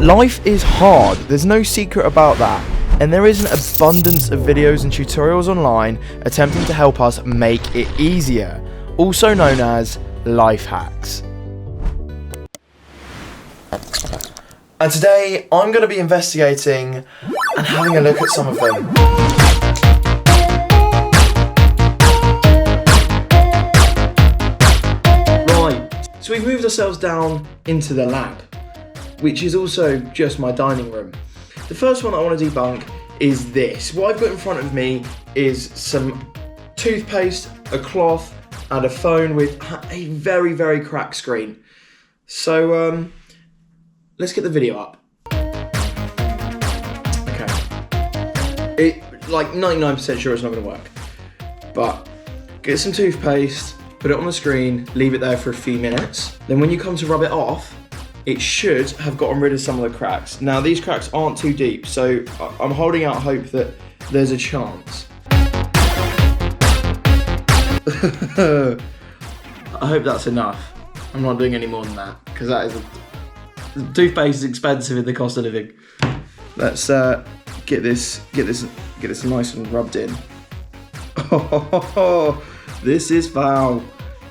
Life is hard, there's no secret about that, and there is an abundance of videos and tutorials online attempting to help us make it easier, also known as life hacks. And today I'm going to be investigating and having a look at some of them. So we've moved ourselves down into the lab, which is also just my dining room. The first one I want to debunk is this. What I've got in front of me is some toothpaste, a cloth, and a phone with a very, very cracked screen. So let's get the video up. Okay. Like 99% sure it's not going to work. But get some toothpaste, put it on the screen, leave it there for a few minutes. Then when you come to rub it off, it should have gotten rid of some of the cracks. Now these cracks aren't too deep, so I'm holding out hope that there's a chance. I hope that's enough. I'm not doing any more than that, because the toothpaste is expensive in the cost of living. Let's get this nice and rubbed in. Oh, this is foul.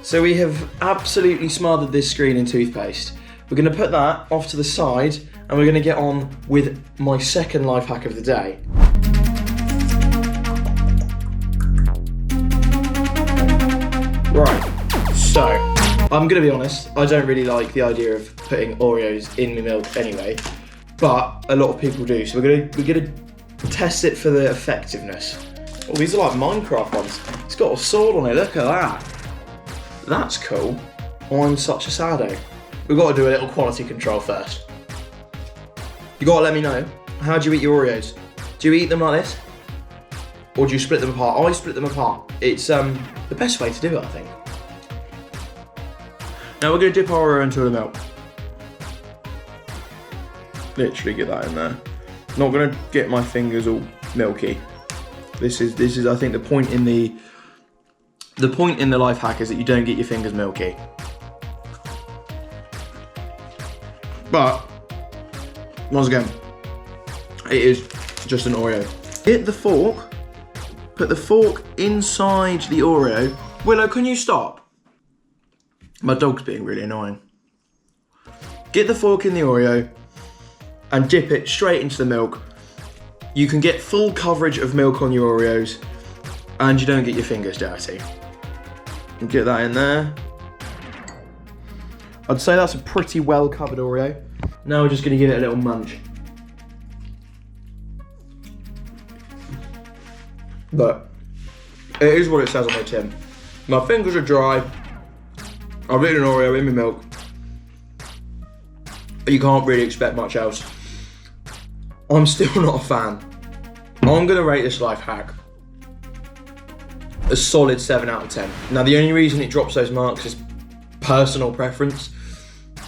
So we have absolutely smothered this screen in toothpaste. We're going to put that off to the side and we're going to get on with my second life hack of the day. Right, so I'm going to be honest, I don't really like the idea of putting Oreos in my milk anyway, but a lot of people do, so we're going to test it for the effectiveness. Oh, these are like Minecraft ones. It's got a sword on it, look at that. That's cool. I'm such a sado. We've got to do a little quality control first. You got to let me know, how do you eat your Oreos? Do you eat them like this? Or do you split them apart? I split them apart. It's the best way to do it, I think. Now we're going to dip our Oreo into the milk. Literally get that in there. Not going to get my fingers all milky. This is I think the point in the life hack is that you don't get your fingers milky. But once again, it is just an Oreo. Get the fork, put the fork inside the Oreo. Willow, can you stop? My dog's being really annoying. Get the fork in the Oreo and dip it straight into the milk. You can get full coverage of milk on your Oreos and you don't get your fingers dirty. Get that in there. I'd say that's a pretty well covered Oreo. Now we're just going to give it a little munch. But it is what it says on my tin. My fingers are dry. I've eaten an Oreo in my milk. You can't really expect much else. I'm still not a fan. I'm going to rate this life hack a solid 7 out of 10. Now the only reason it drops those marks is personal preference.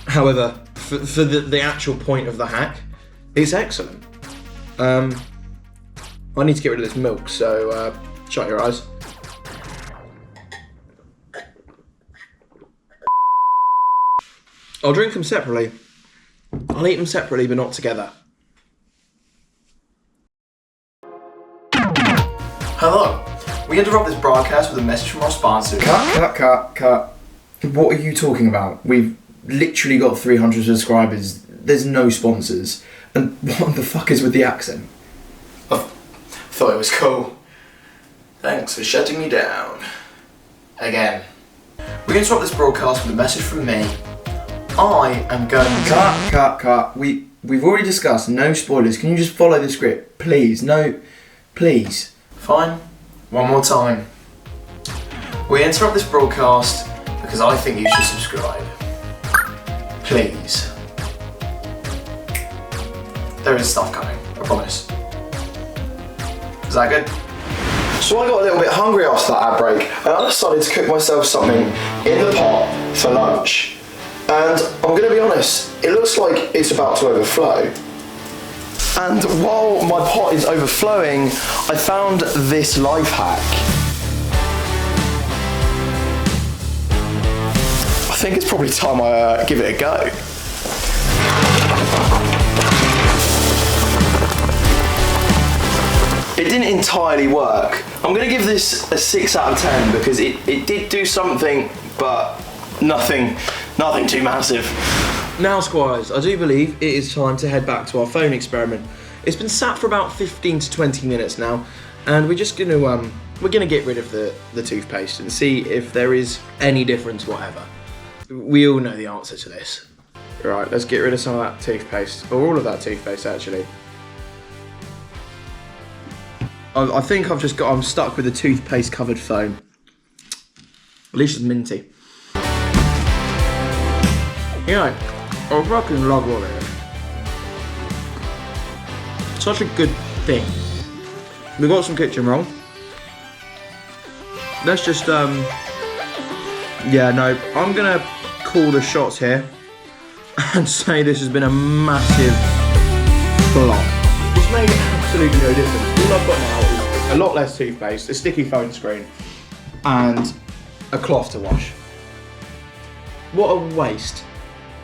However, for the actual point of the hack, it's excellent. I need to get rid of this milk, so shut your eyes. I'll drink them separately. I'll eat them separately, but not together. Hello. We interrupt this broadcast with a message from our sponsors. Cut. What are you talking about? We've literally got 300 subscribers. There's no sponsors. And what the fuck is with the accent? I thought it was cool. Thanks for shutting me down. Again. We interrupt this broadcast with a message from me. I am going to... Cut. We've already discussed no spoilers. Can you just follow the script? Please, no, please. Fine. One more time. We interrupt this broadcast because I think you should subscribe. Please. There is stuff coming, I promise. Is that good? So I got a little bit hungry after that ad break and I decided to cook myself something in the pot for lunch. And I'm going to be honest, it looks like it's about to overflow. And while my pot is overflowing, I found this life hack. I think it's probably time I give it a go. It didn't entirely work. I'm gonna give this a 6 out of 10 because it did do something, but nothing too massive. Now, Squires, I do believe it is time to head back to our phone experiment. It's been sat for about 15 to 20 minutes now, and we're just gonna we're gonna get rid of the toothpaste and see if there is any difference whatever. We all know the answer to this. Right, let's get rid of some of that toothpaste, or all of that toothpaste actually. I think I'm stuck with a toothpaste covered phone. At least it's minty. You know, I fucking love all of it. Such a good thing. We've got some kitchen roll. Let's just, yeah, no, I'm gonna call the shots here and say this has been a massive flop. It's made absolutely no difference. All I've got now is a lot less toothpaste, a sticky phone screen, and a cloth to wash. What a waste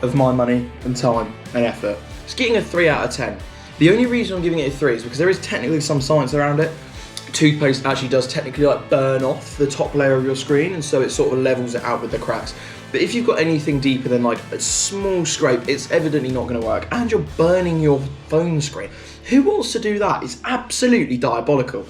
of my money and time and effort. It's getting a 3 out of 10. The only reason I'm giving it a 3 is because there is technically some science around it. Toothpaste actually does technically like burn off the top layer of your screen, and so it sort of levels it out with the cracks. But if you've got anything deeper than like a small scrape, it's evidently not going to work, and you're burning your phone screen. Who wants to do that? It's absolutely diabolical.